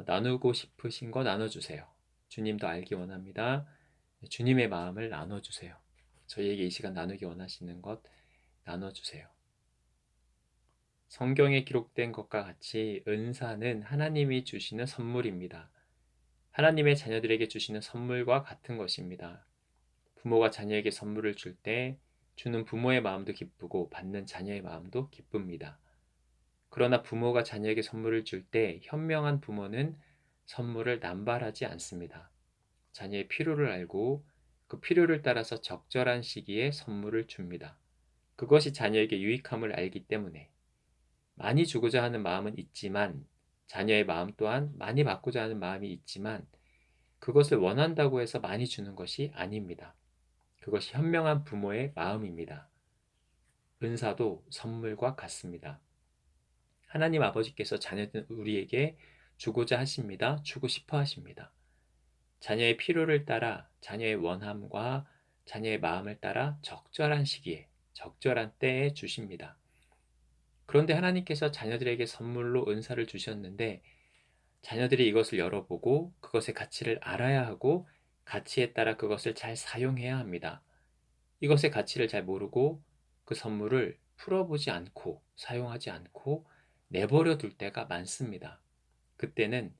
나누고 싶으신 거 나눠주세요. 주님도 알기 원합니다. 주님의 마음을 나눠주세요. 저희에게 이 시간 나누기 원하시는 것 나눠주세요. 성경에 기록된 것과 같이 은사는 하나님이 주시는 선물입니다. 하나님의 자녀들에게 주시는 선물과 같은 것입니다. 부모가 자녀에게 선물을 줄 때 주는 부모의 마음도 기쁘고 받는 자녀의 마음도 기쁩니다. 그러나 부모가 자녀에게 선물을 줄 때 현명한 부모는 선물을 남발하지 않습니다. 자녀의 필요를 알고 그 필요를 따라서 적절한 시기에 선물을 줍니다. 그것이 자녀에게 유익함을 알기 때문에 많이 주고자 하는 마음은 있지만 자녀의 마음 또한 많이 받고자 하는 마음이 있지만 그것을 원한다고 해서 많이 주는 것이 아닙니다. 그것이 현명한 부모의 마음입니다. 은사도 선물과 같습니다. 하나님 아버지께서 자녀들 우리에게 주고자 하십니다. 주고 싶어 하십니다. 자녀의 필요를 따라 자녀의 원함과 자녀의 마음을 따라 적절한 시기에 적절한 때에 주십니다. 그런데 하나님께서 자녀들에게 선물로 은사를 주셨는데 자녀들이 이것을 열어보고 그것의 가치를 알아야 하고 가치에 따라 그것을 잘 사용해야 합니다. 이것의 가치를 잘 모르고 그 선물을 풀어보지 않고 사용하지 않고 내버려 둘 때가 많습니다. 그때는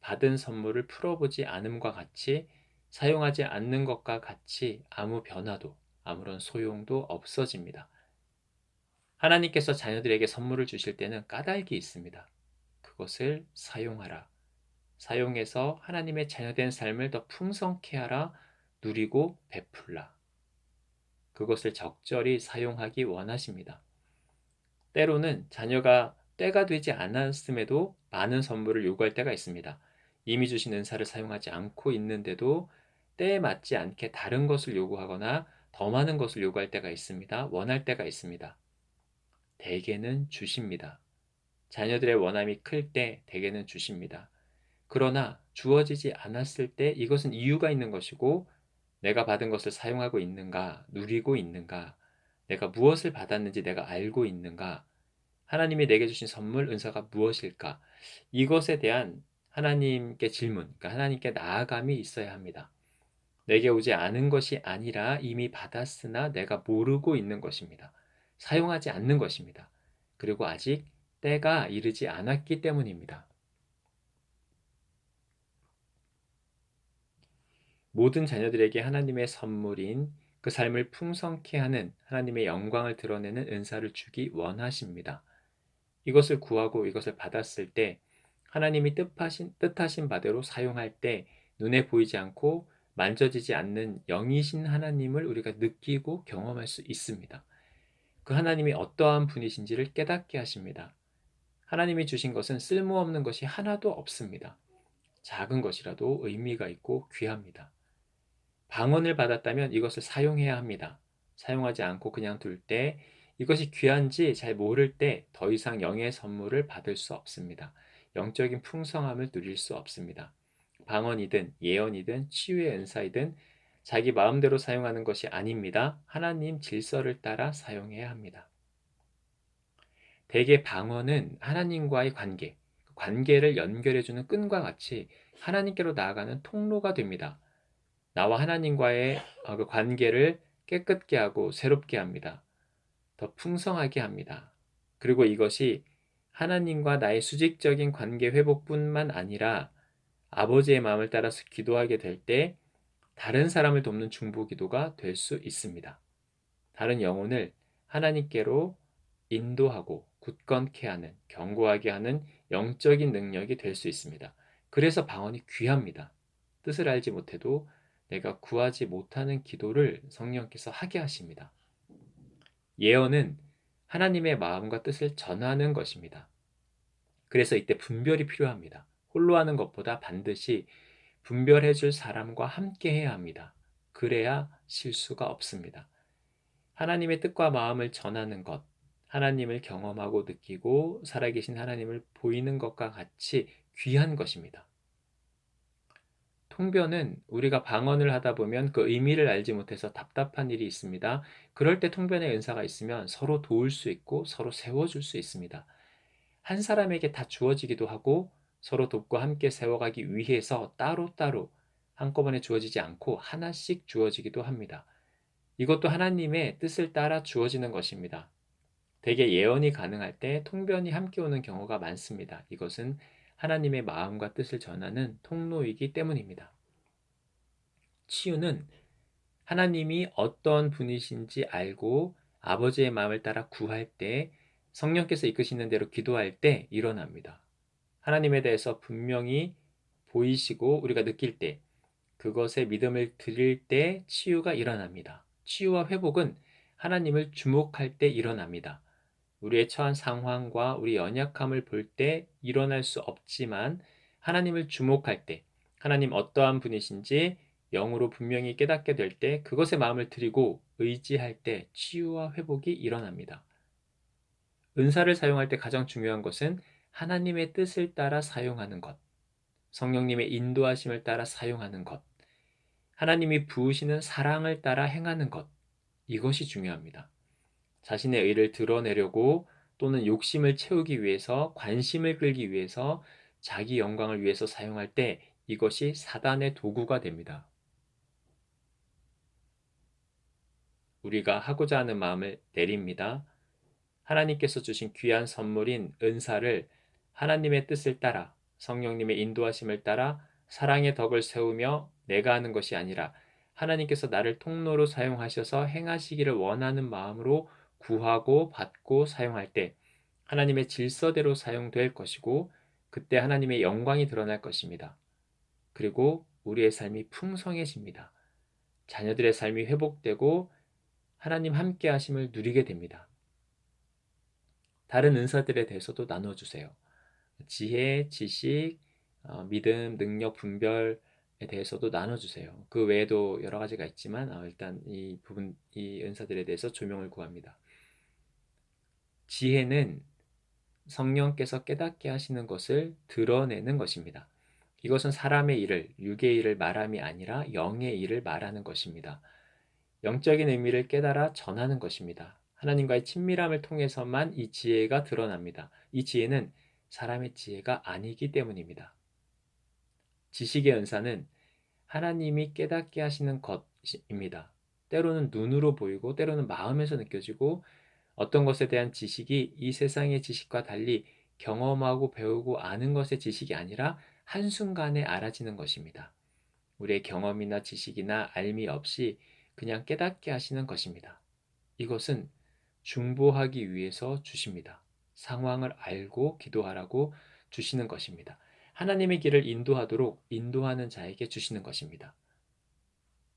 받은 선물을 풀어보지 않음과 같이 사용하지 않는 것과 같이 아무 변화도 아무런 소용도 없어집니다. 하나님께서 자녀들에게 선물을 주실 때는 까닭이 있습니다. 그것을 사용하라. 사용해서 하나님의 자녀된 삶을 더 풍성케 하라. 누리고 베풀라. 그것을 적절히 사용하기 원하십니다. 때로는 자녀가 때가 되지 않았음에도 많은 선물을 요구할 때가 있습니다. 이미 주신 은사를 사용하지 않고 있는데도 때에 맞지 않게 다른 것을 요구하거나 더 많은 것을 요구할 때가 있습니다. 원할 때가 있습니다. 대개는 주십니다. 자녀들의 원함이 클 때 대개는 주십니다. 그러나 주어지지 않았을 때 이것은 이유가 있는 것이고 내가 받은 것을 사용하고 있는가, 누리고 있는가, 내가 무엇을 받았는지 내가 알고 있는가, 하나님이 내게 주신 선물, 은사가 무엇일까? 이것에 대한 하나님께 질문, 그러니까 하나님께 나아감이 있어야 합니다. 내게 오지 않은 것이 아니라 이미 받았으나 내가 모르고 있는 것입니다. 사용하지 않는 것입니다. 그리고 아직 때가 이르지 않았기 때문입니다. 모든 자녀들에게 하나님의 선물인 그 삶을 풍성케 하는 하나님의 영광을 드러내는 은사를 주기 원하십니다. 이것을 구하고 이것을 받았을 때 하나님이 뜻하신 바대로 사용할 때 눈에 보이지 않고 만져지지 않는 영이신 하나님을 우리가 느끼고 경험할 수 있습니다. 그 하나님이 어떠한 분이신지를 깨닫게 하십니다. 하나님이 주신 것은 쓸모없는 것이 하나도 없습니다. 작은 것이라도 의미가 있고 귀합니다. 방언을 받았다면 이것을 사용해야 합니다. 사용하지 않고 그냥 둘 때 이것이 귀한지 잘 모를 때 더 이상 영의 선물을 받을 수 없습니다. 영적인 풍성함을 누릴 수 없습니다. 방언이든 예언이든 치유의 은사이든 자기 마음대로 사용하는 것이 아닙니다. 하나님 질서를 따라 사용해야 합니다. 대개 방언은 하나님과의 관계를 연결해주는 끈과 같이 하나님께로 나아가는 통로가 됩니다. 나와 하나님과의 그 관계를 깨끗게 하고 새롭게 합니다. 더 풍성하게 합니다. 그리고 이것이 하나님과 나의 수직적인 관계 회복뿐만 아니라 아버지의 마음을 따라서 기도하게 될 때 다른 사람을 돕는 중보 기도가 될 수 있습니다. 다른 영혼을 하나님께로 인도하고 굳건케 하는, 견고하게 하는 영적인 능력이 될 수 있습니다. 그래서 방언이 귀합니다. 뜻을 알지 못해도 내가 구하지 못하는 기도를 성령께서 하게 하십니다. 예언은 하나님의 마음과 뜻을 전하는 것입니다. 그래서 이때 분별이 필요합니다. 홀로 하는 것보다 반드시 분별해 줄 사람과 함께 해야 합니다. 그래야 실수가 없습니다. 하나님의 뜻과 마음을 전하는 것, 하나님을 경험하고 느끼고 살아계신 하나님을 보이는 것과 같이 귀한 것입니다. 통변은 우리가 방언을 하다 보면 그 의미를 알지 못해서 답답한 일이 있습니다. 그럴 때 통변의 은사가 있으면 서로 도울 수 있고 서로 세워줄 수 있습니다. 한 사람에게 다 주어지기도 하고 서로 돕고 함께 세워가기 위해서 따로따로 한꺼번에 주어지지 않고 하나씩 주어지기도 합니다. 이것도 하나님의 뜻을 따라 주어지는 것입니다. 대개 예언이 가능할 때 통변이 함께 오는 경우가 많습니다. 이것은 하나님의 마음과 뜻을 전하는 통로이기 때문입니다. 치유는 하나님이 어떤 분이신지 알고 아버지의 마음을 따라 구할 때, 성령께서 이끄시는 대로 기도할 때 일어납니다. 하나님에 대해서 분명히 보이시고 우리가 느낄 때, 그것에 믿음을 드릴 때 치유가 일어납니다. 치유와 회복은 하나님을 주목할 때 일어납니다. 우리의 처한 상황과 우리 연약함을 볼 때 일어날 수 없지만, 하나님을 주목할 때, 하나님 어떠한 분이신지 영으로 분명히 깨닫게 될 때, 그것에 마음을 들이고 의지할 때 치유와 회복이 일어납니다. 은사를 사용할 때 가장 중요한 것은 하나님의 뜻을 따라 사용하는 것, 성령님의 인도하심을 따라 사용하는 것, 하나님이 부으시는 사랑을 따라 행하는 것, 이것이 중요합니다. 자신의 의를 드러내려고 또는 욕심을 채우기 위해서, 관심을 끌기 위해서, 자기 영광을 위해서 사용할 때 이것이 사단의 도구가 됩니다. 우리가 하고자 하는 마음을 내립니다. 하나님께서 주신 귀한 선물인 은사를 하나님의 뜻을 따라, 성령님의 인도하심을 따라 사랑의 덕을 세우며 내가 하는 것이 아니라 하나님께서 나를 통로로 사용하셔서 행하시기를 원하는 마음으로 구하고 받고 사용할 때 하나님의 질서대로 사용될 것이고, 그때 하나님의 영광이 드러날 것입니다. 그리고 우리의 삶이 풍성해집니다. 자녀들의 삶이 회복되고 하나님 함께 하심을 누리게 됩니다. 다른 은사들에 대해서도 나눠주세요. 지혜, 지식, 믿음, 능력, 분별에 대해서도 나눠주세요. 그 외에도 여러 가지가 있지만 일단 이 은사들에 대해서 조명을 구합니다. 지혜는 성령께서 깨닫게 하시는 것을 드러내는 것입니다. 이것은 사람의 일을, 육의 일을 말함이 아니라 영의 일을 말하는 것입니다. 영적인 의미를 깨달아 전하는 것입니다. 하나님과의 친밀함을 통해서만 이 지혜가 드러납니다. 이 지혜는 사람의 지혜가 아니기 때문입니다. 지식의 은사는 하나님이 깨닫게 하시는 것입니다. 때로는 눈으로 보이고 때로는 마음에서 느껴지고, 어떤 것에 대한 지식이 이 세상의 지식과 달리 경험하고 배우고 아는 것의 지식이 아니라 한순간에 알아지는 것입니다. 우리의 경험이나 지식이나 알미 없이 그냥 깨닫게 하시는 것입니다. 이것은 중보하기 위해서 주십니다. 상황을 알고 기도하라고 주시는 것입니다. 하나님의 길을 인도하도록 인도하는 자에게 주시는 것입니다.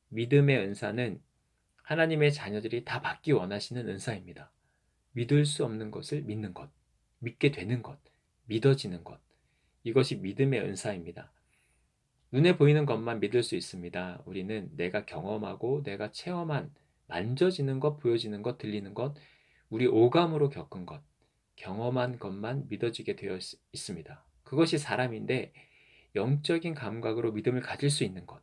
믿음의 은사는 하나님의 자녀들이 다 받기 원하시는 은사입니다. 믿을 수 없는 것을 믿는 것, 믿게 되는 것, 믿어지는 것. 이것이 믿음의 은사입니다. 눈에 보이는 것만 믿을 수 있습니다. 우리는 내가 경험하고 내가 체험한, 만져지는 것, 보여지는 것, 들리는 것, 우리 오감으로 겪은 것, 경험한 것만 믿어지게 되어 있습니다. 그것이 사람인데, 영적인 감각으로 믿음을 가질 수 있는 것,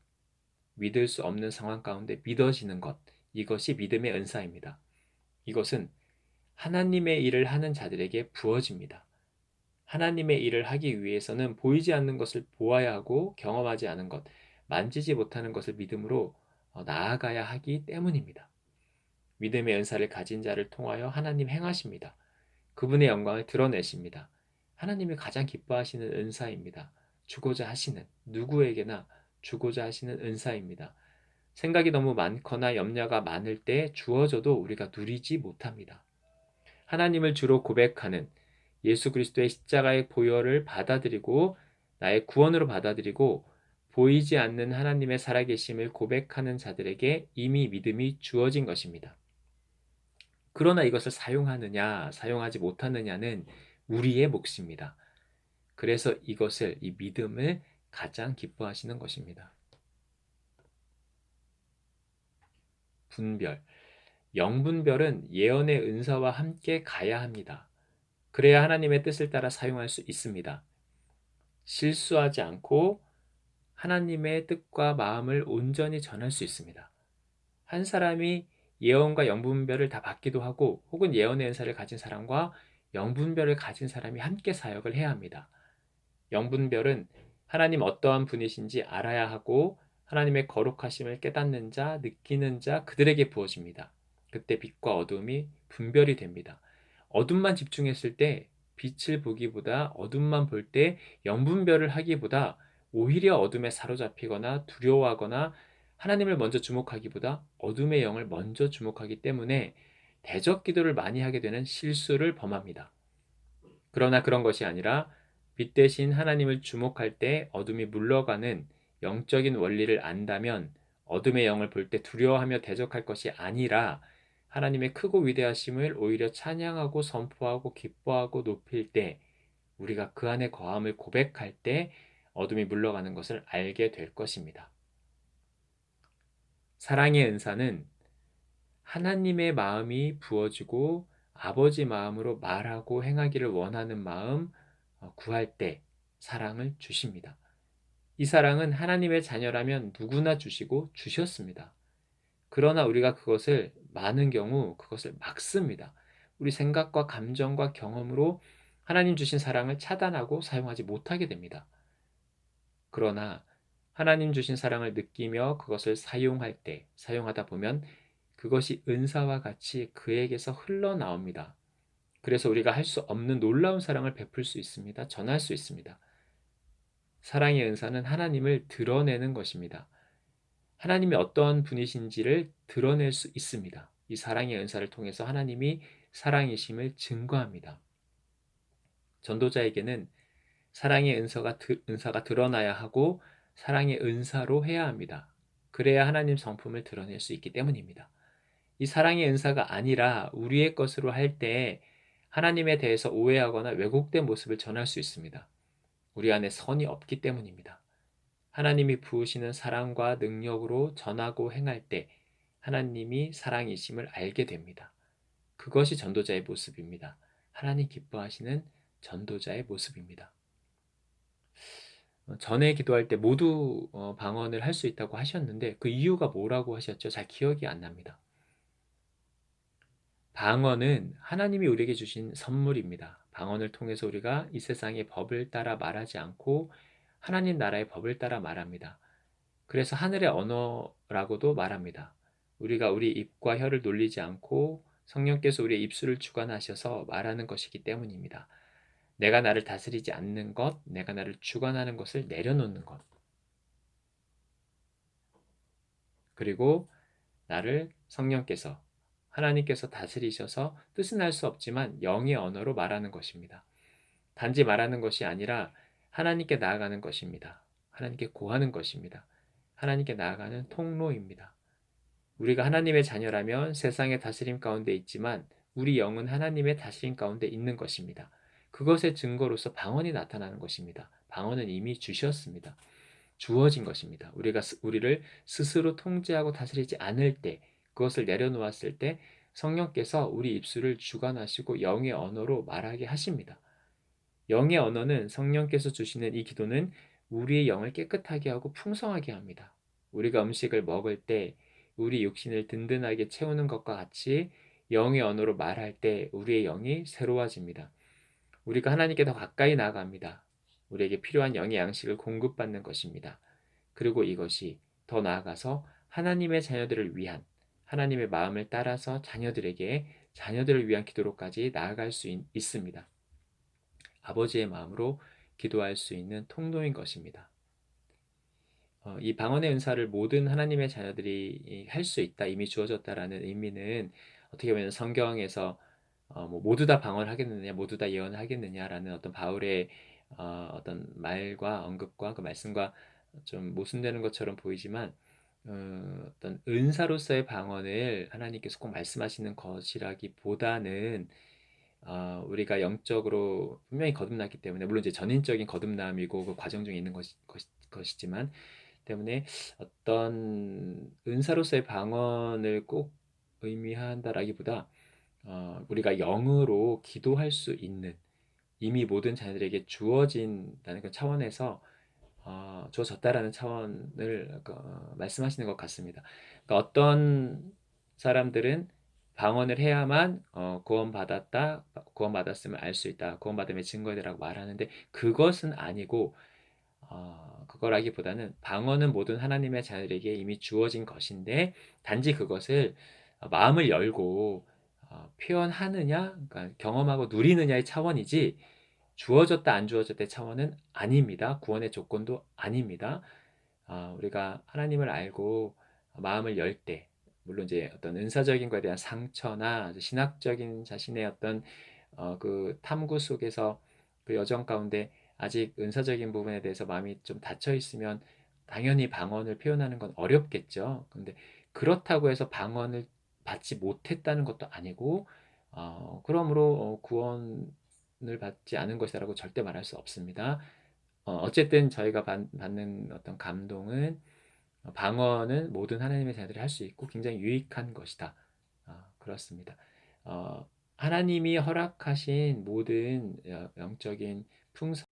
믿을 수 없는 상황 가운데 믿어지는 것, 이것이 믿음의 은사입니다. 이것은 하나님의 일을 하는 자들에게 부어집니다. 하나님의 일을 하기 위해서는 보이지 않는 것을 보아야 하고 경험하지 않은 것, 만지지 못하는 것을 믿음으로 나아가야 하기 때문입니다. 믿음의 은사를 가진 자를 통하여 하나님 행하십니다. 그분의 영광을 드러내십니다. 하나님이 가장 기뻐하시는 은사입니다. 주고자 하시는, 누구에게나 주고자 하시는 은사입니다. 생각이 너무 많거나 염려가 많을 때 주어져도 우리가 누리지 못합니다. 하나님을 주로 고백하는, 예수 그리스도의 십자가의 보혈을 받아들이고 나의 구원으로 받아들이고 보이지 않는 하나님의 살아계심을 고백하는 자들에게 이미 믿음이 주어진 것입니다. 그러나 이것을 사용하느냐, 사용하지 못하느냐는 우리의 몫입니다. 그래서 이것을, 이 믿음을 가장 기뻐하시는 것입니다. 분별. 영분별은 예언의 은사와 함께 가야 합니다. 그래야 하나님의 뜻을 따라 사용할 수 있습니다. 실수하지 않고 하나님의 뜻과 마음을 온전히 전할 수 있습니다. 한 사람이 예언과 영분별을 다 받기도 하고, 혹은 예언의 은사를 가진 사람과 영분별을 가진 사람이 함께 사역을 해야 합니다. 영분별은 하나님 어떠한 분이신지 알아야 하고 하나님의 거룩하심을 깨닫는 자, 느끼는 자, 그들에게 부어집니다. 그때 빛과 어둠이 분별이 됩니다. 어둠만 집중했을 때 빛을 보기보다 어둠만 볼 때 영분별을 하기보다 오히려 어둠에 사로잡히거나 두려워하거나 하나님을 먼저 주목하기보다 어둠의 영을 먼저 주목하기 때문에 대적 기도를 많이 하게 되는 실수를 범합니다. 그러나 그런 것이 아니라 빛 대신 하나님을 주목할 때 어둠이 물러가는 영적인 원리를 안다면 어둠의 영을 볼 때 두려워하며 대적할 것이 아니라 하나님의 크고 위대하심을 오히려 찬양하고 선포하고 기뻐하고 높일 때 우리가 그 안에 거함을 고백할 때 어둠이 물러가는 것을 알게 될 것입니다. 사랑의 은사는 하나님의 마음이 부어지고 아버지 마음으로 말하고 행하기를 원하는 마음 구할 때 사랑을 주십니다. 이 사랑은 하나님의 자녀라면 누구나 주시고 주셨습니다. 그러나 우리가 그것을 많은 경우 그것을 막습니다. 우리 생각과 감정과 경험으로 하나님 주신 사랑을 차단하고 사용하지 못하게 됩니다. 그러나 하나님 주신 사랑을 느끼며 그것을 사용할 때, 사용하다 보면 그것이 은사와 같이 그에게서 흘러나옵니다. 그래서 우리가 할 수 없는 놀라운 사랑을 베풀 수 있습니다. 전할 수 있습니다. 사랑의 은사는 하나님을 드러내는 것입니다. 하나님이 어떠한 분이신지를 드러낼 수 있습니다. 이 사랑의 은사를 통해서 하나님이 사랑이심을 증거합니다. 전도자에게는 사랑의 은사가 드러나야 하고 사랑의 은사로 해야 합니다. 그래야 하나님 성품을 드러낼 수 있기 때문입니다. 이 사랑의 은사가 아니라 우리의 것으로 할 때 하나님에 대해서 오해하거나 왜곡된 모습을 전할 수 있습니다. 우리 안에 선이 없기 때문입니다. 하나님이 부으시는 사랑과 능력으로 전하고 행할 때 하나님이 사랑이심을 알게 됩니다. 그것이 전도자의 모습입니다. 하나님 기뻐하시는 전도자의 모습입니다. 전에 기도할 때 모두 방언을 할 수 있다고 하셨는데 그 이유가 뭐라고 하셨죠? 잘 기억이 안 납니다. 방언은 하나님이 우리에게 주신 선물입니다. 방언을 통해서 우리가 이 세상의 법을 따라 말하지 않고 하나님 나라의 법을 따라 말합니다. 그래서 하늘의 언어라고도 말합니다. 우리가 우리 입과 혀를 놀리지 않고 성령께서 우리의 입술을 주관하셔서 말하는 것이기 때문입니다. 내가 나를 다스리지 않는 것, 내가 나를 주관하는 것을 내려놓는 것. 그리고 나를 성령께서 하나님께서 다스리셔서 뜻은 알 수 없지만 영의 언어로 말하는 것입니다. 단지 말하는 것이 아니라 하나님께 나아가는 것입니다. 하나님께 고하는 것입니다. 하나님께 나아가는 통로입니다. 우리가 하나님의 자녀라면 세상의 다스림 가운데 있지만 우리 영은 하나님의 다스림 가운데 있는 것입니다. 그것의 증거로서 방언이 나타나는 것입니다. 방언은 이미 주셨습니다. 주어진 것입니다. 우리를 스스로 통제하고 다스리지 않을 때, 그것을 내려놓았을 때 성령께서 우리 입술을 주관하시고 영의 언어로 말하게 하십니다. 영의 언어는 성령께서 주시는 이 기도는 우리의 영을 깨끗하게 하고 풍성하게 합니다. 우리가 음식을 먹을 때 우리 육신을 든든하게 채우는 것과 같이 영의 언어로 말할 때 우리의 영이 새로워집니다. 우리가 하나님께 더 가까이 나아갑니다. 우리에게 필요한 영의 양식을 공급받는 것입니다. 그리고 이것이 더 나아가서 하나님의 자녀들을 위한 하나님의 마음을 따라서 자녀들을 위한 기도로까지 나아갈 수 있습니다. 아버지의 마음으로 기도할 수 있는 통로인 것입니다. 이 방언의 은사를 모든 하나님의 자녀들이 할 수 있다, 이미 주어졌다라는 의미는 어떻게 보면 성경에서 뭐 모두 다 방언을 하겠느냐, 모두 다 예언을 하겠느냐라는 어떤 바울의 어떤 말과 언급과 그 말씀과 좀 모순되는 것처럼 보이지만 어떤 은사로서의 방언을 하나님께서 꼭 말씀하시는 것이라기보다는 우리가 영적으로 분명히 거듭났기 때문에 물론 이제 전인적인 거듭남이고 그 과정 중에 있는 것이지만 때문에 어떤 은사로서의 방언을 꼭 의미한다라기보다 우리가 영으로 기도할 수 있는 이미 모든 자녀들에게 주어진다는 그 차원에서 주어졌다라는 차원을 말씀하시는 것 같습니다. 그러니까 어떤 사람들은 방언을 해야만 구원받았다, 구원받았음을 알 수 있다, 구원받음의 증거되라고 말하는데 그것은 아니고 그거라기보다는 방언은 모든 하나님의 자녀들에게 이미 주어진 것인데 단지 그것을 마음을 열고 표현하느냐, 그러니까 경험하고 누리느냐의 차원이지 주어졌다 안 주어졌다의 차원은 아닙니다. 구원의 조건도 아닙니다. 우리가 하나님을 알고 마음을 열 때, 물론 이제 어떤 은사적인 것에 대한 상처나 신학적인 자신의 어떤 그 탐구 속에서 그 여정 가운데 아직 은사적인 부분에 대해서 마음이 좀 닫혀 있으면 당연히 방언을 표현하는 건 어렵겠죠. 근데 그렇다고 해서 방언을 받지 못했다는 것도 아니고, 그러므로 구원을 받지 않은 것이라고 절대 말할 수 없습니다. 어쨌든 저희가 받는 어떤 감동은 방언은 모든 하나님의 자녀들이 할 수 있고 굉장히 유익한 것이다. 그렇습니다. 하나님이 허락하신 모든 영적인 풍성